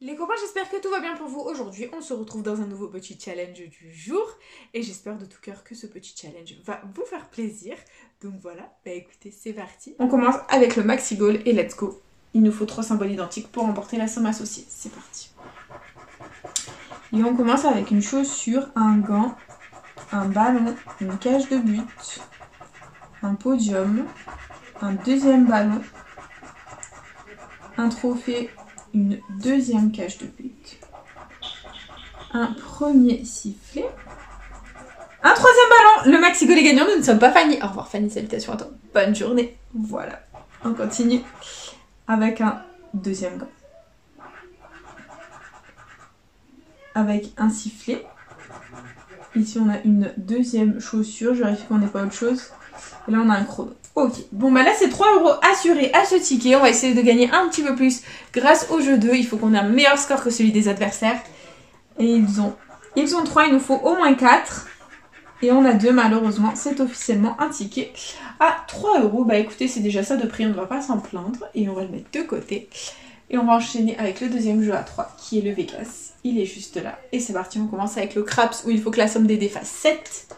Les copains, j'espère que tout va bien pour vous. Aujourd'hui, on se retrouve dans un nouveau petit challenge du jour. Et j'espère de tout cœur que ce petit challenge va vous faire plaisir. Donc voilà, bah écoutez, c'est parti. On commence avec le maxi goal et let's go. Il nous faut 3 symboles identiques pour remporter la somme associée. C'est parti. Et on commence avec une chaussure, un gant, un ballon, une cage de but, un podium, un deuxième ballon, un trophée, une deuxième cage de but, un premier sifflet, un troisième ballon. Le maxi goal est gagnant, nous ne sommes pas Fanny. Au revoir Fanny, salutations à toi. Bonne journée. Voilà, on continue avec un deuxième gant, avec un sifflet. Ici on a une deuxième chaussure, je vérifie qu'on n'ait pas autre chose. Et là on a un chrono. Ok, bon bah là c'est 3 € assurés à ce ticket. On va essayer de gagner un petit peu plus grâce au jeu 2. Il faut qu'on ait un meilleur score que celui des adversaires. Et ils ont 3, il nous faut au moins 4. Et on a 2 malheureusement. C'est officiellement un ticket à 3 €. Bah écoutez, c'est déjà ça de prix, on ne va pas s'en plaindre. Et on va le mettre de côté. Et on va enchaîner avec le deuxième jeu à 3 qui est le Vegas. Il est juste là. Et c'est parti, on commence avec le Craps où il faut que la somme des dés fasse 7.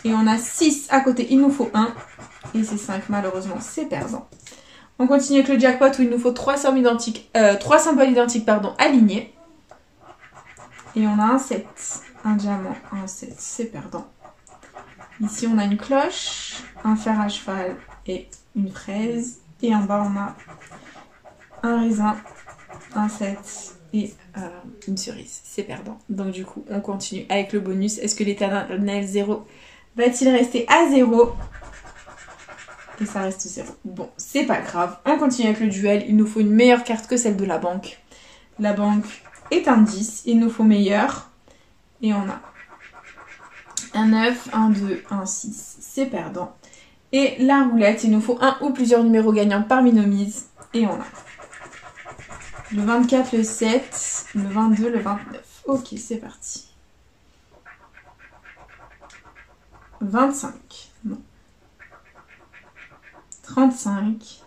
Et on a 6 à côté, il nous faut 1. Et c'est 5, malheureusement, c'est perdant. On continue avec le jackpot où il nous faut 3 symboles identiques, alignés. Et on a un 7, un diamant, un 7, c'est perdant. Ici, on a une cloche, un fer à cheval et une fraise. Et en bas, on a un raisin, un 7 et une cerise. C'est perdant. Donc du coup, on continue avec le bonus. Est-ce que l'éternel 0 va-t-il rester à 0 ? Et ça reste 0. Bon, c'est pas grave. On continue avec le duel. Il nous faut une meilleure carte que celle de la banque. La banque est un 10. Il nous faut meilleur. Et on a un 9, un 2, un 6. C'est perdant. Et la roulette, il nous faut un ou plusieurs numéros gagnants parmi nos mises. Et on a le 24, le 7, le 22, le 29. Ok, c'est parti. 25. Non. 35.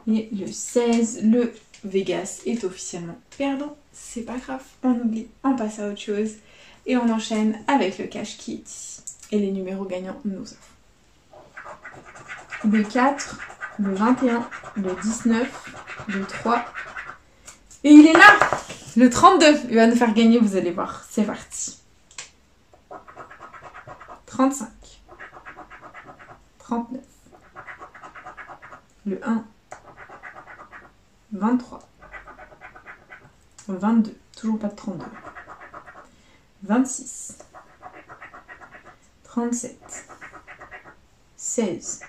Et le 16, le Vegas est officiellement perdant. C'est pas grave, on oublie, on passe à autre chose. Et on enchaîne avec le cash qui est ici. Et les numéros gagnants nous offrent le 4, le 21, le 19, le 3. Et il est là, le 32. Il va nous faire gagner, vous allez voir. C'est parti. 35. 39. Le 1. 23. 22. Toujours pas de 32. 26. 37. 16.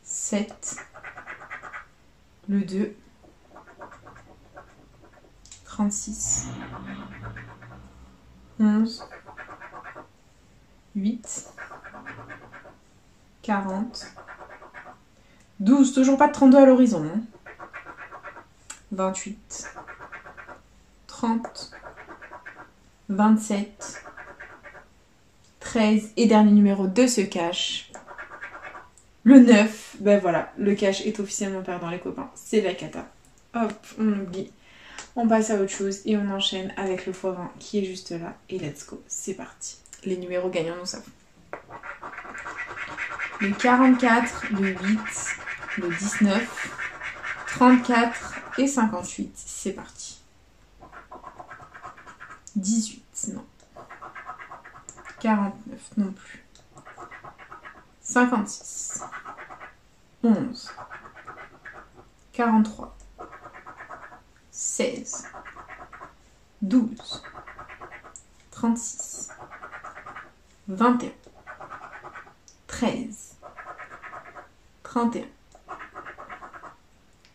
7. Le 2. 36. 11. 8. 40. 12. Toujours pas de 32 à l'horizon. Hein. 28. 30. 27. 13. Et dernier numéro de ce cash. Le 9. Ben voilà, le cash est officiellement perdant les copains. C'est la cata. Hop, on oublie. On passe à autre chose et on enchaîne avec le x20 qui est juste là. Et let's go, c'est parti. Les numéros gagnants, nous savons. Le 44, le 8, le 19, 34 et 58. C'est parti. 18, non. 49, non plus. 56. 11. 43. 16. 12. 36. 21. 13. 31.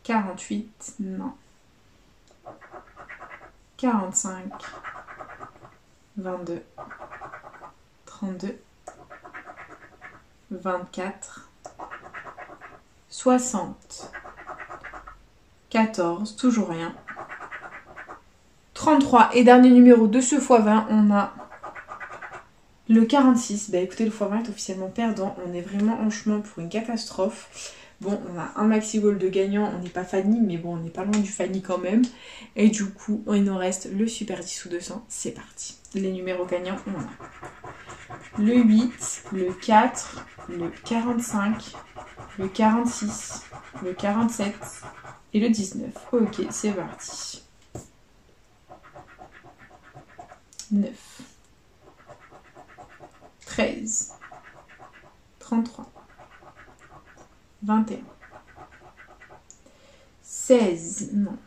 48. Non. 45. 22. 32. 24. 60. 14. Toujours rien. 33. Et dernier numéro de ce x20, on a le 46. Bah écoutez, le x20 est officiellement perdant. On est vraiment en chemin pour une catastrophe. Bon, on a un maxi goal de gagnant, on n'est pas Fanny, mais bon, on n'est pas loin du Fanny quand même. Et du coup, il nous reste le Super 10 ou 200, c'est parti. Les numéros gagnants, on a le 8, le 4, le 45, le 46, le 47 et le 19. Ok, c'est parti. 9, 13, 33, 21, 16, non,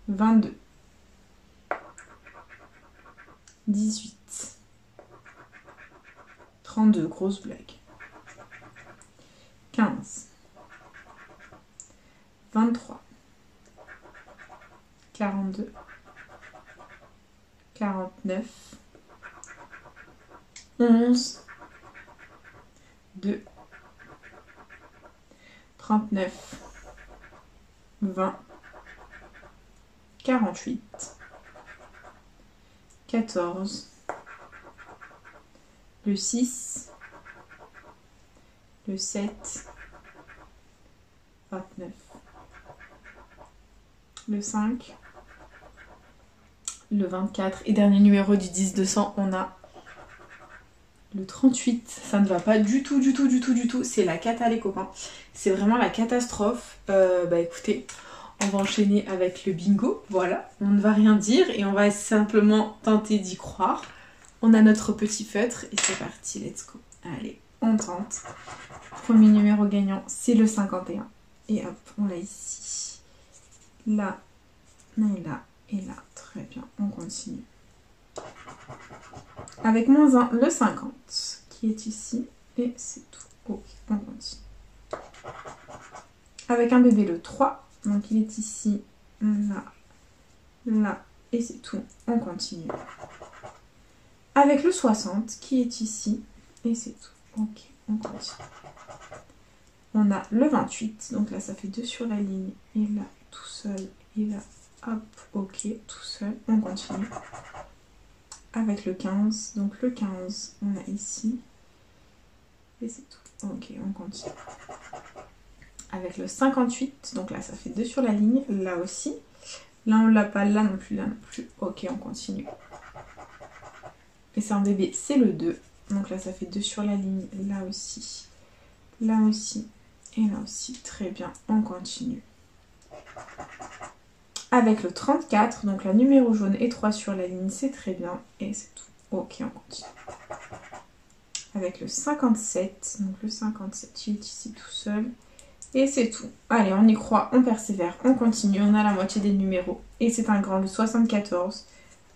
22, 18, 32, grosse blague, 15, 23, 42, 49, 11, 2, 39, 20, 48, 14, le 6, le 7, 29, le 5, le 24 et dernier numéro du 10-200, on a le 38. Ça ne va pas du tout, c'est la cata les copains, c'est vraiment la catastrophe. Bah écoutez, on va enchaîner avec le bingo, voilà, on ne va rien dire et on va simplement tenter d'y croire. On a notre petit feutre et c'est parti, let's go. Allez, on tente. Premier numéro gagnant, c'est le 51. Et hop, on l'a ici. Là, et là, et là. Très bien, on continue. Avec moins 1, le 50, qui est ici. Et c'est tout. Ok, on continue. Avec un bébé, le 3. Donc il est ici, là, là. Et c'est tout. On continue. Avec le 60, qui est ici. Et c'est tout. Ok, on continue. On a le 28. Donc là, ça fait 2 sur la ligne. Et là, tout seul. Et là, hop, ok, tout seul, on continue. Avec le 15, donc le 15, on a ici. Et c'est tout. Ok, on continue. Avec le 58, donc là ça fait 2 sur la ligne, là aussi. Là on l'a pas, là non plus, là non plus. Ok, on continue. Et c'est un bébé, c'est le 2. Donc là ça fait 2 sur la ligne, là aussi. Là aussi. Et là aussi. Très bien, on continue. Avec le 34, donc la numéro jaune et 3 sur la ligne, c'est très bien. Et c'est tout. Ok, on continue. Avec le 57, donc le 57, il est ici tout seul. Et c'est tout. Allez, on y croit, on persévère, on continue. On a la moitié des numéros. Et c'est un grand, le 74.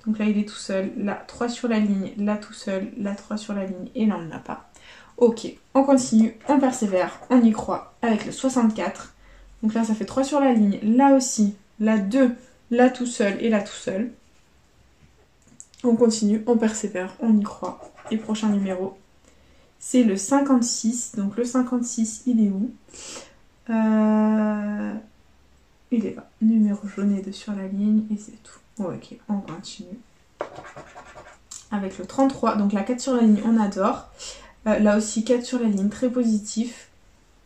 Donc là, il est tout seul. Là, 3 sur la ligne. Là, tout seul. Là, 3 sur la ligne. Et là, on ne l'a pas. Ok, on continue, on persévère, on y croit. Avec le 64. Donc là, ça fait 3 sur la ligne. Là aussi. Là 2, là tout seul et là tout seul. On continue, on persévère, on y croit. Et prochain numéro, c'est le 56. Donc le 56, il est où? Il est là. Numéro jaune et 2 sur la ligne et c'est tout. Ok, on continue. Avec le 33, donc la 4 sur la ligne, on adore. Là aussi 4 sur la ligne, très positif.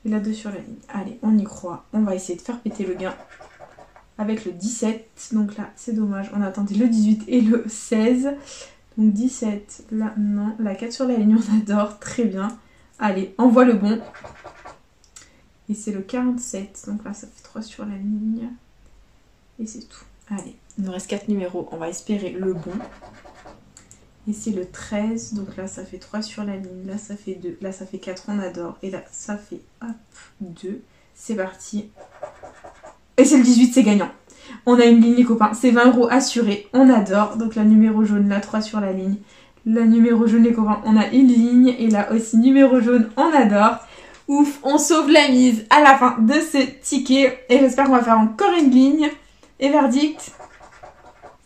Et là 2 sur la ligne. Allez, on y croit. On va essayer de faire péter le gain. Avec le 17, donc là c'est dommage, on a tenté le 18 et le 16. Donc 17, là non, la 4 sur la ligne, on adore, très bien. Allez, envoie le bon. Et c'est le 47, donc là ça fait 3 sur la ligne. Et c'est tout. Allez, il nous reste 4 numéros, on va espérer le bon. Et c'est le 13, donc là ça fait 3 sur la ligne, là ça fait 2, là ça fait 4, on adore. Et là ça fait hop, 2, c'est parti. Et c'est le 18, c'est gagnant. On a une ligne les copains, c'est 20 € assuré, on adore. Donc la numéro jaune, la 3 sur la ligne. La numéro jaune les copains, on a une ligne. Et là aussi numéro jaune, on adore. Ouf, on sauve la mise à la fin de ce ticket. Et j'espère qu'on va faire encore une ligne. Et verdict,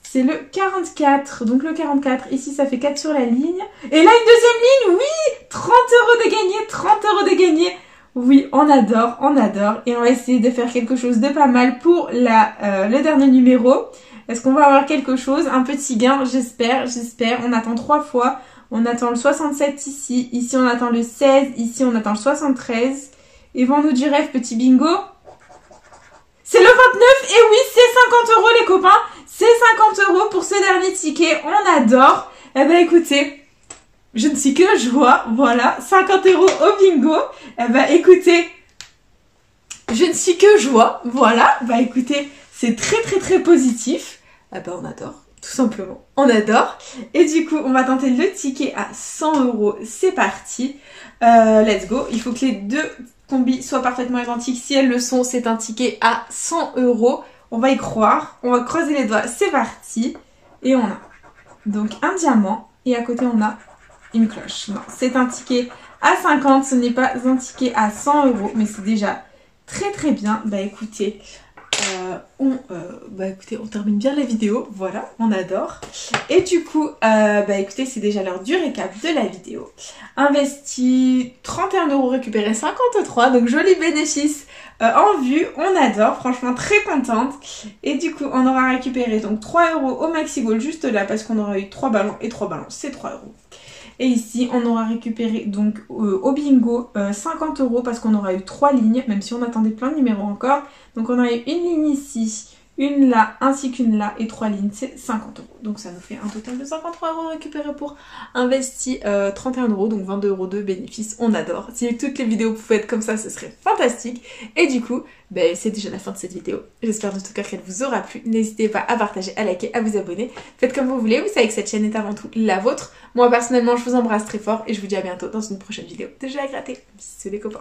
c'est le 44. Donc le 44, ici ça fait 4 sur la ligne. Et là une deuxième ligne, oui, 30 € de gagné, 30 € de gagné. Oui, on adore, on adore. Et on va essayer de faire quelque chose de pas mal pour le dernier numéro. Est-ce qu'on va avoir quelque chose? Un petit gain, j'espère, j'espère. On attend 3 fois. On attend le 67 ici. Ici, on attend le 16. Ici, on attend le 73. Et vends-nous du rêve, petit bingo. C'est le 29 et oui, c'est 50 € les copains. C'est 50 € pour ce dernier ticket. On adore. Eh ben écoutez, je ne suis que joie. Voilà, 50 € au bingo. Eh ben écoutez, je ne suis que joie. Voilà, bah écoutez, c'est très positif. Eh ben on adore. Tout simplement, on adore. Et du coup, on va tenter le ticket à 100 €. C'est parti. Let's go. Il faut que les deux combis soient parfaitement identiques. Si elles le sont, c'est un ticket à 100 €. On va y croire. On va croiser les doigts. C'est parti. Et on a donc un diamant. Et à côté, on a une cloche. Non, c'est un ticket à 50. Ce n'est pas un ticket à 100 €. Mais c'est déjà très bien. Bah écoutez... écoutez, on termine bien la vidéo, voilà, on adore. Et du coup, écoutez, c'est déjà l'heure du récap de la vidéo. Investi 31 €, récupéré 53, donc joli bénéfice en vue, on adore, franchement très contente. Et du coup, on aura récupéré donc 3 € au Maxi Goal juste là, parce qu'on aura eu 3 ballons, et 3 ballons, c'est 3 €. Et ici, on aura récupéré donc au bingo 50 € parce qu'on aura eu 3 lignes, même si on attendait plein de numéros encore. Donc on a eu une ligne ici, une là, ainsi qu'une là, et 3 lignes, c'est 50 €. Donc ça nous fait un total de 53 € récupérés pour investi 31 €, donc 22 € de bénéfice. On adore. Si toutes les vidéos pouvaient être comme ça, ce serait fantastique. Et du coup, c'est déjà la fin de cette vidéo. J'espère de tout cœur qu'elle vous aura plu. N'hésitez pas à partager, à liker, à vous abonner. Faites comme vous voulez. Vous savez que cette chaîne est avant tout la vôtre. Moi, personnellement, je vous embrasse très fort et je vous dis à bientôt dans une prochaine vidéo de jeux à gratter. Bisous les copains.